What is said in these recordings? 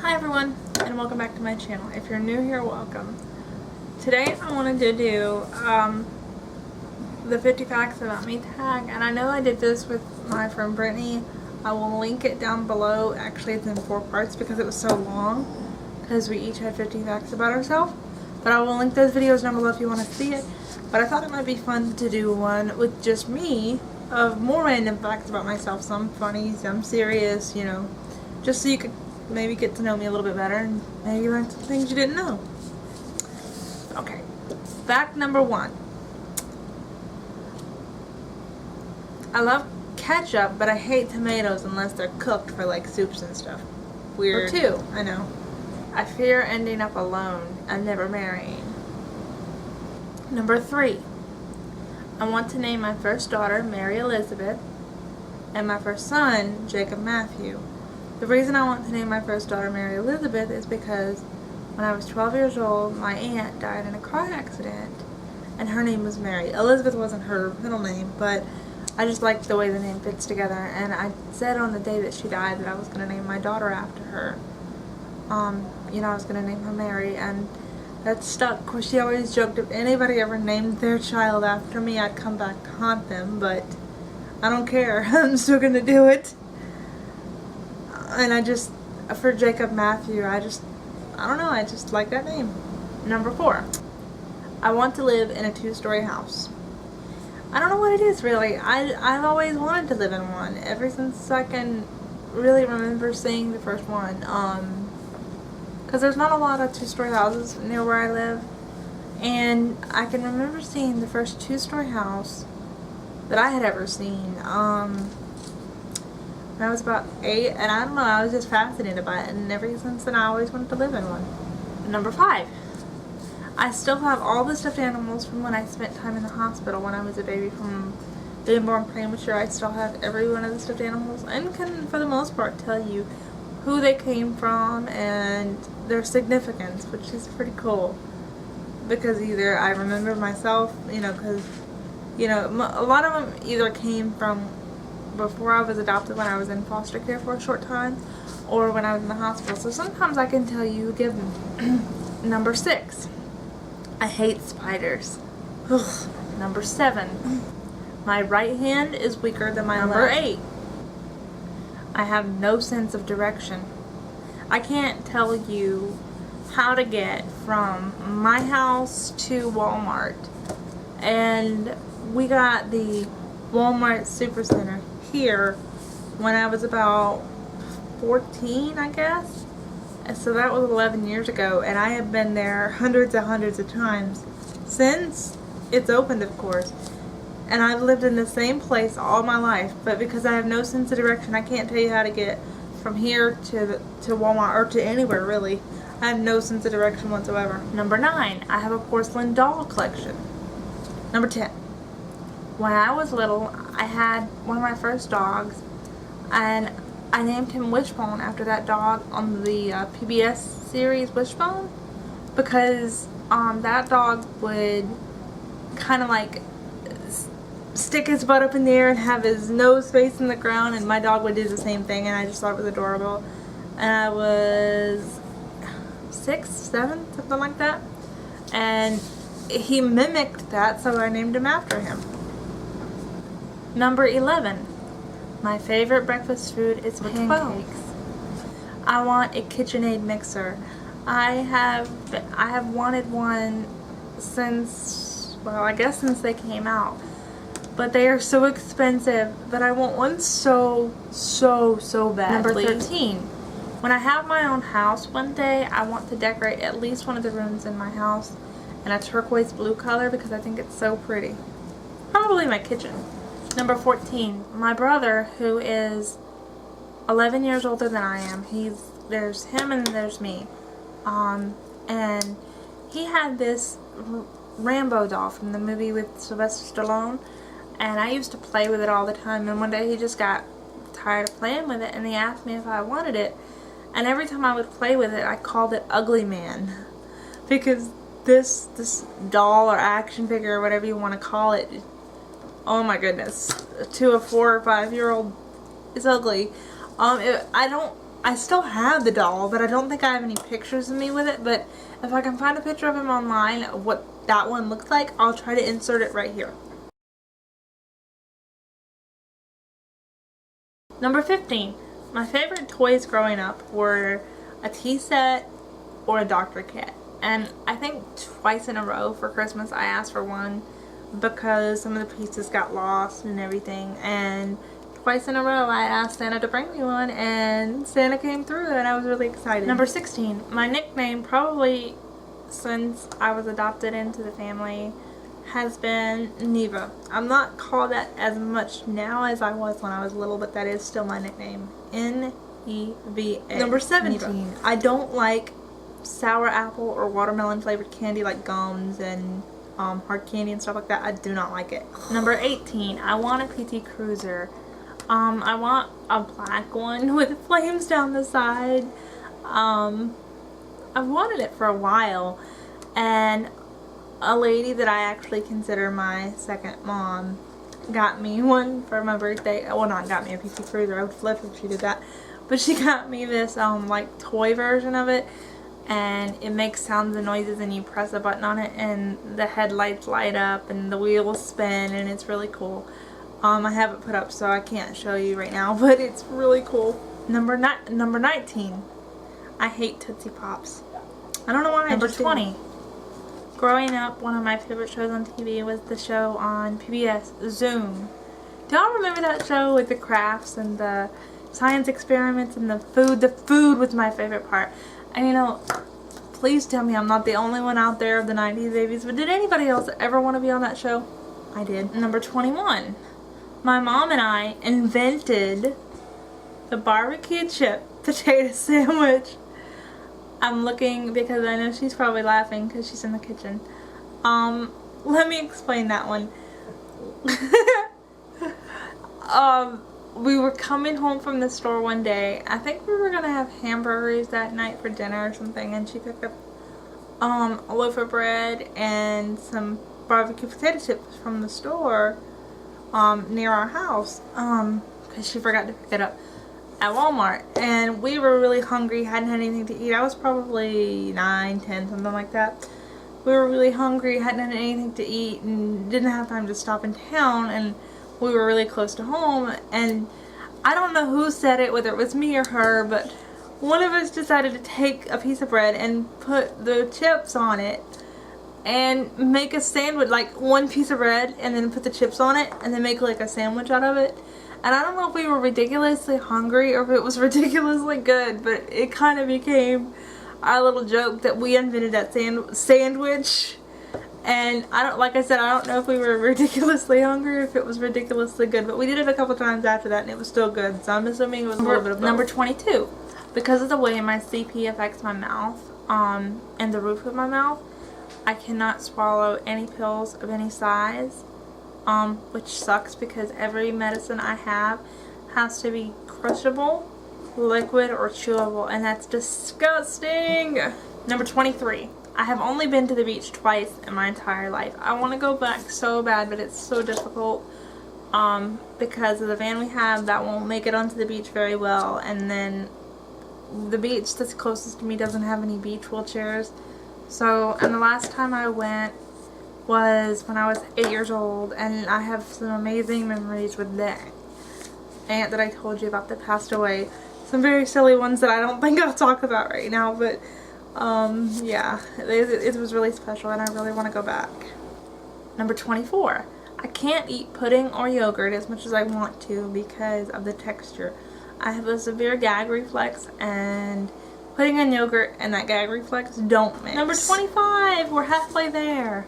Hi everyone, and welcome back to my channel. If you're new here, welcome. Today I wanted to do the 50 facts about me tag, and I know I did this with my friend Brittany. I will link it down below. Actually, it's in 4 parts because it was so long, because we each had 50 facts about ourselves. But I will link those videos down below if you want to see it. But I thought it might be fun to do one with just me of more random facts about myself. Some funny, some serious, you know, just so you could maybe get to know me a little bit better and maybe learn some things you didn't know. Okay, fact number 1. I love ketchup, but I hate tomatoes unless they're cooked for like soups and stuff. Weird. Or 2, I know. I fear ending up alone and never marrying. Number 3. I want to name my first daughter Mary Elizabeth and my first son Jacob Matthew. The reason I want to name my first daughter Mary Elizabeth is because when I was 12 years old, my aunt died in a car accident, and her name was Mary. Elizabeth wasn't her middle name, but I just liked the way the name fits together, and I said on the day that she died that I was going to name my daughter after her. You know, I was going to name her Mary, and that stuck. Of course, she always joked if anybody ever named their child after me, I'd come back to haunt them, but I don't care. I'm still going to do it. And I just, for Jacob Matthew, I don't know, I just like that name. Number 4. I want to live in a 2-story house. I don't know what it is really. I've always wanted to live in one ever since I can really remember seeing the first one. Because there's not a lot of 2-story houses near where I live. And I can remember seeing the first 2-story house that I had ever seen. When I was about 8, and I don't know, I was just fascinated by it, and ever since then I always wanted to live in one. Number 5. I still have all the stuffed animals from when I spent time in the hospital when I was a baby, from being born premature. I still have every one of the stuffed animals, and can, for the most part, tell you who they came from and their significance, which is pretty cool. Because either I remember myself, you know, because, you know, a lot of them either came from before I was adopted when I was in foster care for a short time, or when I was in the hospital. So sometimes I can tell you who gave them. Number 6. I hate spiders. Ugh. Number 7. My right hand is weaker than my left. Number 8. I have no sense of direction. I can't tell you how to get from my house to Walmart. And we got the Walmart Supercenter here when I was about 14, I guess. And so that was 11 years ago, and I have been there hundreds of times since it's opened, of course. And I've lived in the same place all my life, but because I have no sense of direction, I can't tell you how to get from here to Walmart, or to anywhere really. I have no sense of direction whatsoever. Number 9. I have a porcelain doll collection. Number 10. When I was little, I had one of my first dogs, and I named him Wishbone after that dog on the PBS series Wishbone, because that dog would kind of like stick his butt up in the air and have his nose facing the ground, and my dog would do the same thing, and I just thought it was adorable. And I was 6, 7, something like that, and he mimicked that, so I named him after him. Number 11. My favorite breakfast food is pancakes. I want a KitchenAid mixer. I have wanted one since, well, I guess since they came out. But they are so expensive that I want one so badly. Number 13. When I have my own house one day, I want to decorate at least one of the rooms in my house in a turquoise blue color because I think it's so pretty. Probably my kitchen. Number 14. My brother, who is 11 years older than I am, there's him and there's me. And he had this Rambo doll from the movie with Sylvester Stallone, and I used to play with it all the time, and one day he just got tired of playing with it, and he asked me if I wanted it, and every time I would play with it, I called it Ugly Man, because this doll or action figure or whatever you want to call it, oh my goodness, to a 4 or 5 year old, is ugly. I don't I still have the doll, but I don't think I have any pictures of me with it. But if I can find a picture of him online, of what that one looks like, I'll try to insert it right here. Number 15. My favorite toys growing up were a tea set or a Dr. Cat. And I think twice in a row for Christmas I asked for one because some of the pieces got lost and everything. And twice in a row I asked Santa to bring me one, and Santa came through, and I was really excited. Number 16. My nickname, probably since I was adopted into the family, has been Geneva. I'm not called that as much now as I was when I was little, but that is still my nickname. N-E-V-A. Number 17. Geneva. I don't like sour apple or watermelon flavored candy like gums and hard candy and stuff like that. I do not like it. Number 18. I want a PT Cruiser. I want a black one with flames down the side. I've wanted it for a while, and a lady that I actually consider my second mom got me one for my birthday. Well, not got me a PT Cruiser. I would flip if she did that. But she got me this like toy version of it, and it makes sounds and noises, and you press a button on it and the headlights light up and the wheels spin, and it's really cool. I have it put up so I can't show you right now, but it's really cool. Number 19. I hate Tootsie Pops. I don't know why. Number 20. Growing up, one of my favorite shows on TV was the show on PBS, Zoom. Do y'all remember that show with the crafts and the science experiments and the food? The food was my favorite part. And you know, please tell me I'm not the only one out there of the 90s babies, but did anybody else ever want to be on that show? I did. Number 21. My mom and I invented the barbecue chip potato sandwich. I'm looking because I know she's probably laughing because she's in the kitchen. Let me explain that one. We were coming home from the store one day. I think we were gonna have hamburgers that night for dinner or something, and she picked up a loaf of bread and some barbecue potato chips from the store near our house because she forgot to pick it up at Walmart, and we were really hungry, hadn't had anything to eat. I was probably 9, 10, something like that. We were really hungry, hadn't had anything to eat, and didn't have time to stop in town, and we were really close to home, and I don't know who said it, whether it was me or her, but one of us decided to take a piece of bread and put the chips on it and make a sandwich, like one piece of bread and then put the chips on it and then make like a sandwich out of it. And I don't know if we were ridiculously hungry or if it was ridiculously good, but it kind of became our little joke that we invented that sandwich. And like I said, I don't know if we were ridiculously hungry or if it was ridiculously good, but we did it a couple times after that and it was still good. So I'm assuming it was a little bit of both. Number 22. Because of the way my CP affects my mouth, and the roof of my mouth, I cannot swallow any pills of any size. Which sucks because every medicine I have has to be crushable, liquid, or chewable, and that's disgusting. Number 23. I have only been to the beach twice in my entire life. I want to go back so bad, but it's so difficult because of the van we have that won't make it onto the beach very well, and then the beach that's closest to me doesn't have any beach wheelchairs. So, and the last time I went was when I was 8 years old, and I have some amazing memories with the aunt that I told you about that passed away. Some very silly ones that I don't think I'll talk about right now, but yeah, it was really special and I really want to go back. Number 24. I can't eat pudding or yogurt as much as I want to because of the texture. I have a severe gag reflex, and pudding and yogurt and that gag reflex don't mix. Number 25. We're halfway there.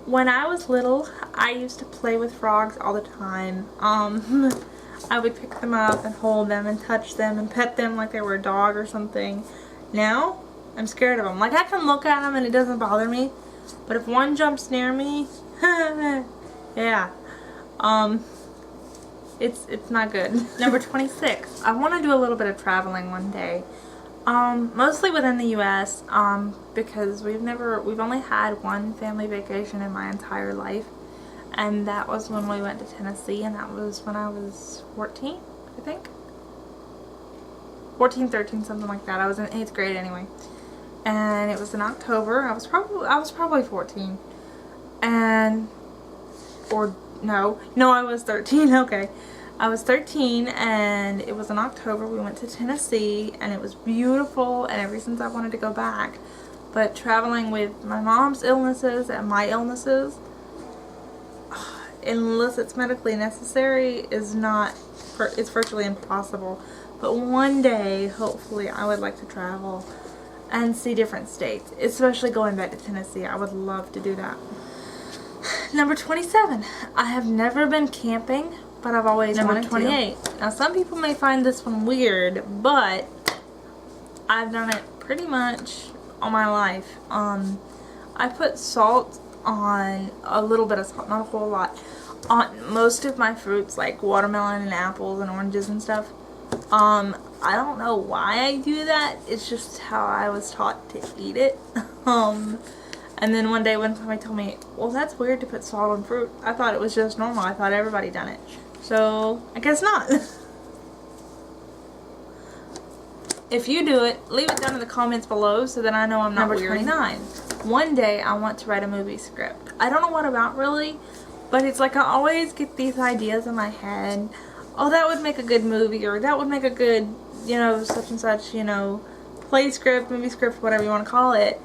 When I was little, I used to play with frogs all the time. I would pick them up and hold them and touch them and pet them like they were a dog or something. Now, I'm scared of them. Like, I can look at them and it doesn't bother me, but if one jumps near me, yeah, it's not good. Number 26. I want to do a little bit of traveling one day. Mostly within the U.S. Because we've only had one family vacation in my entire life, and that was when we went to Tennessee, and that was when I was 14, I think. 14, 13, something like that. I was in 8th grade anyway. And it was in October. I was probably 14. And, or, no, I was 13, okay. I was 13 and it was in October. We went to Tennessee and it was beautiful, and ever since I wanted to go back. But traveling with my mom's illnesses and my illnesses, unless it's medically necessary, is not, it's virtually impossible. But one day, hopefully, I would like to travel and see different states, especially going back to Tennessee. I would love to do that. Number 27, I have never been camping, but I've always wanted to. Number 28, now some people may find this one weird, but I've done it pretty much all my life. I put salt on, a little bit of salt, not a whole lot, on most of my fruits, like watermelon and apples and oranges and stuff. I don't know why I do that. It's just how I was taught to eat it. And then one day when somebody told me, well, that's weird to put salt on fruit, I thought it was just normal. I thought everybody done it. So, I guess not. If you do it, leave it down in the comments below so that I know I'm not weird. Number 29. One day I want to write a movie script. I don't know what about really, but it's like I always get these ideas in my head. Oh, that would make a good movie, or that would make a good, you know, such and such, you know, play script, movie script, whatever you want to call it.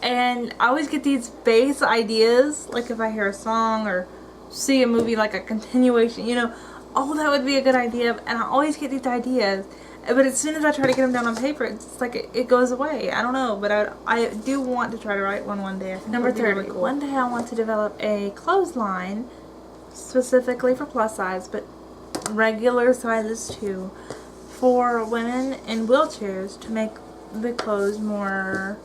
And I always get these base ideas, like if I hear a song or see a movie, like a continuation, you know, oh, that would be a good idea. And I always get these ideas, but as soon as I try to get them down on paper, it's just like it goes away. I don't know, but I do want to try to write one day. Number 30, really cool. One day I want to develop a clothesline specifically for plus size, but regular sizes too, for women in wheelchairs, to make the clothes more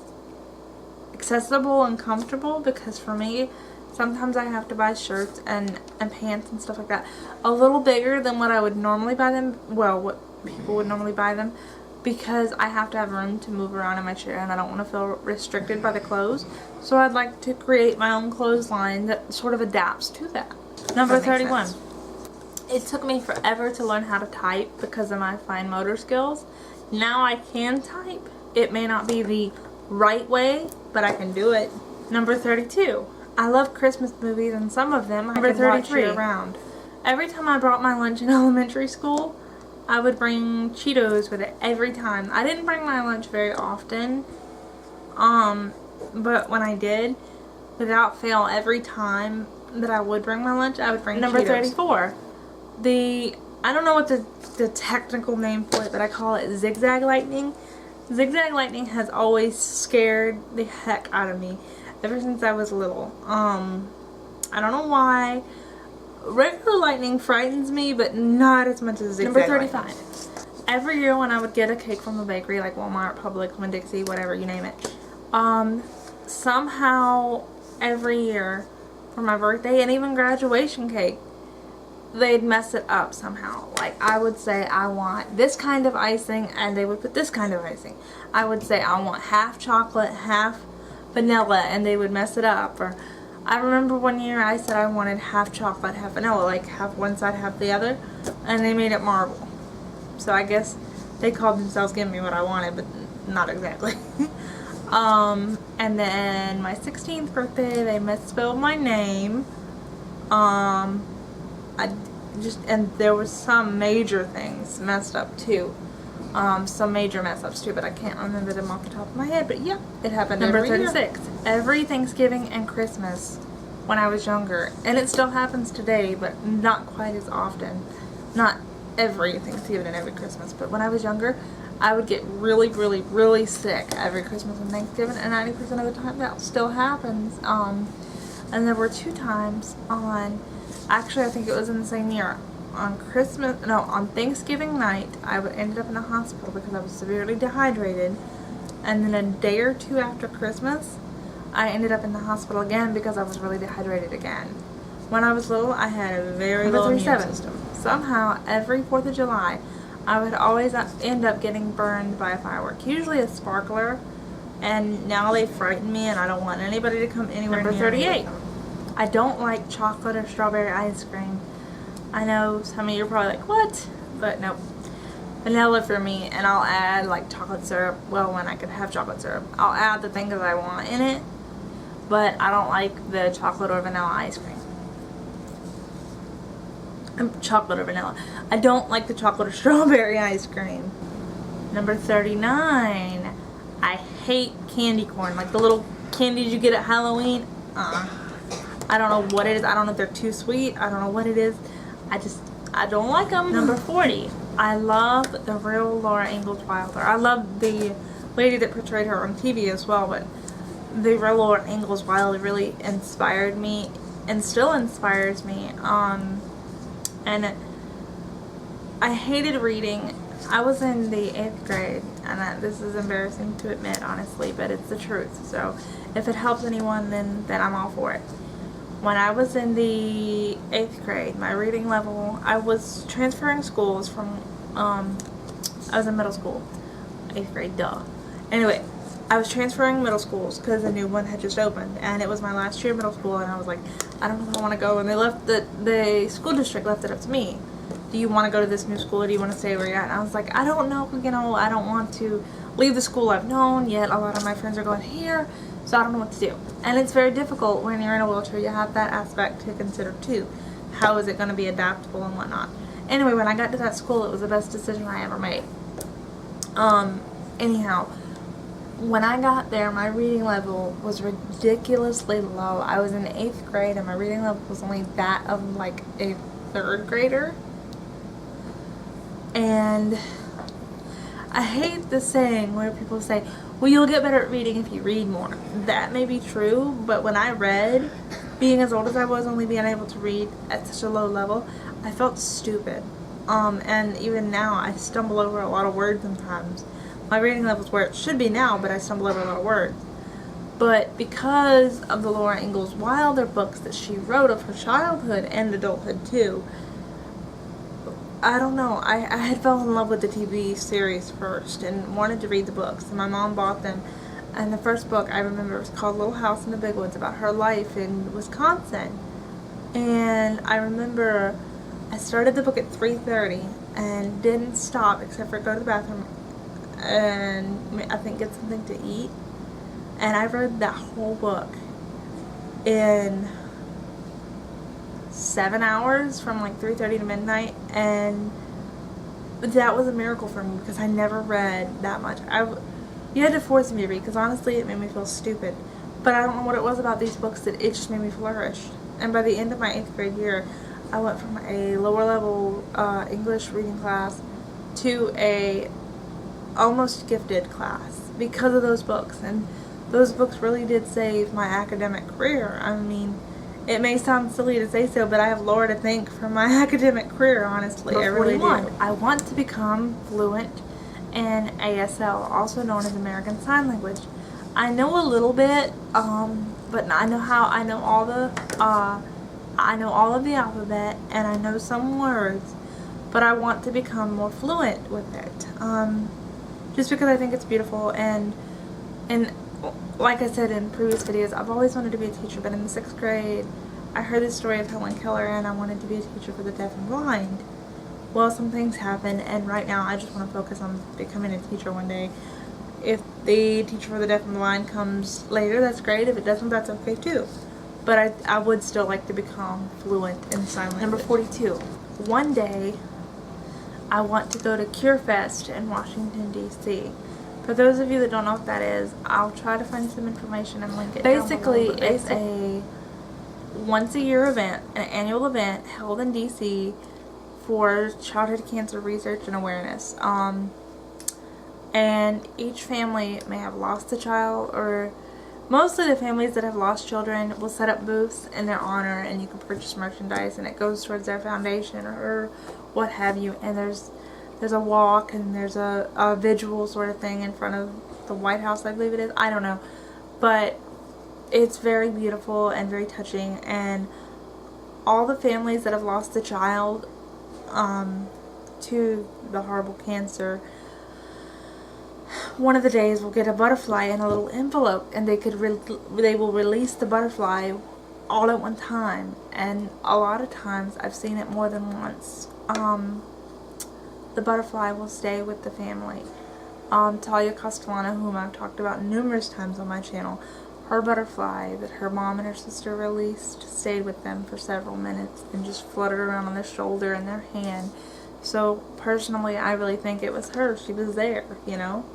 accessible and comfortable, because for me, sometimes I have to buy shirts and pants and stuff like that a little bigger than what I would normally buy them, well, what people would normally buy them, because I have to have room to move around in my chair and I don't want to feel restricted by the clothes. So I'd like to create my own clothesline that sort of adapts to that. Number 31. It took me forever to learn how to type because of my fine motor skills. Now I can type. It may not be the right way, but I can do it. Number 32. I love Christmas movies, and some of them I can watch year round. Every time I brought my lunch in elementary school, I would bring Cheetos with it every time. I didn't bring my lunch very often, but when I did, without fail, every time that I would bring my lunch, I would bring Cheetos. Number 34. I don't know what the technical name for it, but I call it zigzag lightning. Zigzag lightning has always scared the heck out of me ever since I was little. I don't know why. Regular lightning frightens me, but not as much as zigzag. Number 35. Lightning. Every year when I would get a cake from a bakery, like Walmart, Publix, Winn-Dixie, whatever, you name it, somehow every year for my birthday and even graduation cake, they'd mess it up somehow. Like, I would say I want this kind of icing, and they would put this kind of icing. I would say I want half chocolate, half vanilla, and they would mess it up. Or I remember one year I said I wanted half chocolate, half vanilla, like half one side, half the other, and they made it marble. So I guess they called themselves giving me what I wanted, but not exactly. And then my 16th birthday, they misspelled my name. And there was some major things messed up too. Some major mess ups too, but I can't remember them off the top of my head. But yeah, it happened every year. Number 36. Every Thanksgiving and Christmas when I was younger, and it still happens today, but not quite as often. Not every Thanksgiving and every Christmas, but when I was younger, I would get really, really, really sick every Christmas and Thanksgiving, and 90% of the time that still happens. And there were 2 times on, actually I think it was in the same year, on Thanksgiving night, I ended up in the hospital because I was severely dehydrated, and then a day or 2 after Christmas, I ended up in the hospital again because I was really dehydrated again. When I was little, I had a very low immune system. Somehow, every 4th of July, I would always end up getting burned by a firework, usually a sparkler, and now they frighten me and I don't want anybody to come anywhere near me. Number 38. I don't like chocolate or strawberry ice cream. I know some of you are probably like, what? But no. vanilla for me, and I'll add like chocolate syrup. Well, when I could have chocolate syrup, I'll add the things that I want in it, but I don't like the chocolate or vanilla ice cream. Chocolate or vanilla. I don't like the chocolate or strawberry ice cream. Number 39. I hate candy corn, like the little candies you get at Halloween. I don't know what it is. I don't know if they're too sweet. I don't know what it is. I don't like them. Number 40. I love the real Laura Ingalls Wilder. I love the lady that portrayed her on TV as well, but the real Laura Ingalls Wilder really inspired me and still inspires me. And I hated reading. I was in the 8th grade, and this is embarrassing to admit, honestly, but it's the truth. So if it helps anyone, then I'm all for it. When I was in the 8th grade, my reading level, I was transferring schools from, I was in middle school. 8th grade, duh. Anyway, I was transferring middle schools because a new one had just opened, and it was my last year of middle school, and I was like, I don't know if I want to go, and the school district left it up to me. Do you want to go to this new school, or do you want to stay where you're at? And I was like, I don't know, I don't want to leave the school I've known, yet a lot of my friends are going here, so I don't know what to do. And it's very difficult when you're in a wheelchair. You have that aspect to consider too. How is it going to be adaptable and whatnot? Anyway, when I got to that school, it was the best decision I ever made. Anyhow, when I got there, my reading level was ridiculously low. I was in the 8th grade, and my reading level was only that of like a 3rd grader. And I hate the saying where people say, well, you'll get better at reading if you read more. That may be true, but when I read, being as old as I was, only being able to read at such a low level, I felt stupid. And even now, I stumble over a lot of words sometimes. My reading level's where it should be now, but I stumble over a lot of words. But because of the Laura Ingalls Wilder books that she wrote of her childhood and adulthood too, I don't know, I had fell in love with the TV series first and wanted to read the books, and my mom bought them. And the first book I remember was called Little House in the Big Woods, about her life in Wisconsin. And I remember I started the book at 3:30 and didn't stop except for go to the bathroom and I think get something to eat. And I read that whole book in 7 hours, from like 3:30 to midnight, and that was a miracle for me because I never read that much. You had to force me to read because honestly it made me feel stupid, but I don't know what it was about these books that it just made me flourish. And by the end of my 8th grade year, I went from a lower level English reading class to a almost gifted class because of those books. And those books really did save my academic career. I mean, it may sound silly to say so, but I have Laura to thank for my academic career, honestly. I really do. I want to become fluent in ASL, also known as American Sign Language. I know a little bit, but I know all of the alphabet, and I know some words, but I want to become more fluent with it. Just because I think it's beautiful, and like I said in previous videos, I've always wanted to be a teacher, but in the 6th grade, I heard the story of Helen Keller, and I wanted to be a teacher for the deaf and blind. Well, some things happened, and right now I just want to focus on becoming a teacher one day. If the teacher for the deaf and blind comes later, that's great. If it doesn't, that's okay too. But I would still like to become fluent in sign language. Number 42. One day, I want to go to CureFest in Washington, D.C. For those of you that don't know what that is, I'll try to find some information and link it down below. Basically, it's a once-a-year event, an annual event held in D.C. for childhood cancer research and awareness. And each family may have lost a child, or mostly the families that have lost children will set up booths in their honor, and you can purchase merchandise, and it goes towards their foundation or what have you. And there's a walk, and there's a visual sort of thing in front of the White House, I believe it is. I don't know. But it's very beautiful and very touching, and all the families that have lost a child to the horrible cancer, one of the days will get a butterfly in a little envelope, and they will release the butterfly all at one the butterfly will stay with the family. Talia Castellano, whom I've talked about numerous times on my channel, her butterfly that her mom and her sister released stayed with them for several minutes and just fluttered around on their shoulder and their hand. So personally, I really think it was her. She was there, you know.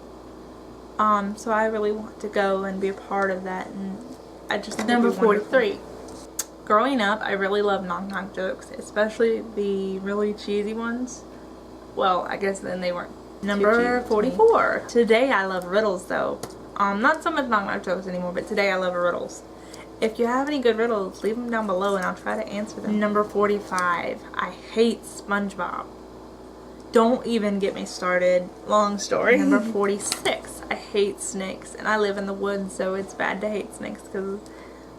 So I really want to go and be a part of that, and I just think Number 43. Growing up, I really loved knock-knock jokes, especially the really cheesy ones. Well, I guess then they weren't. Number 44. Today I love riddles, though. Not so much knock-knock jokes anymore, but today I love riddles. If you have any good riddles, leave them down below and I'll try to answer them. Number 45. I hate SpongeBob. Don't even get me started. Long story. Number 46. I hate snakes, and I live in the woods, so it's bad to hate snakes because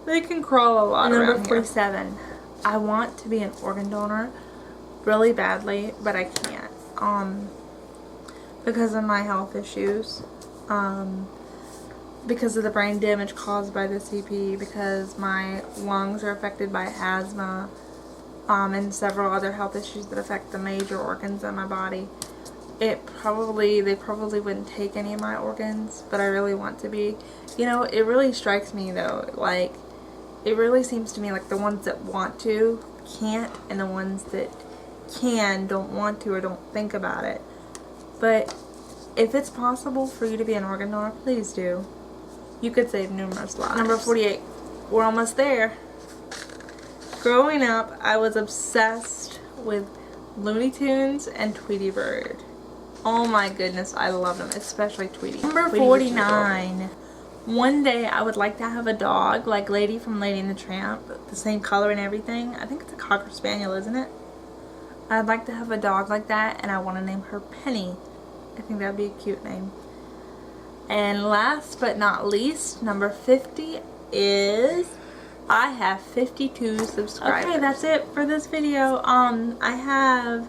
they can crawl a lot around here. Number 47. I want to be an organ donor really badly, but I can't. Because of my health issues. Because of the brain damage caused by the CP, because my lungs are affected by asthma, and several other health issues that affect the major organs in my body. They probably wouldn't take any of my organs, but I really want to be. You know, it really strikes me though, like, it really seems to me like the ones that want to can't, and the ones that can don't want to or don't think about it. But if it's possible for you to be an organ donor, please do. You could save numerous lives. Number 48. We're almost there. Growing up, I was obsessed with Looney Tunes and Tweety Bird. Oh my goodness, I love them, especially Tweety. Number 49. One day I would like to have a dog like Lady from Lady and the Tramp, the same color and everything. I think it's a Cocker Spaniel, isn't it? I'd like to have a dog like that, and I want to name her Penny. I think that would be a cute name. And last but not least, number 50 is I have 52 subscribers. Okay, that's it for this video. I have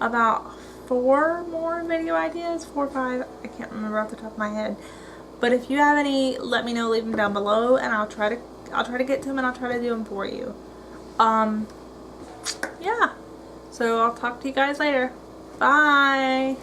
about 4 more video ideas, 4 or 5, I can't remember off the top of my head. But if you have any, let me know, leave them down below, and I'll try to get to them, and I'll try to do them for you. Yeah. So I'll talk to you guys later. Bye.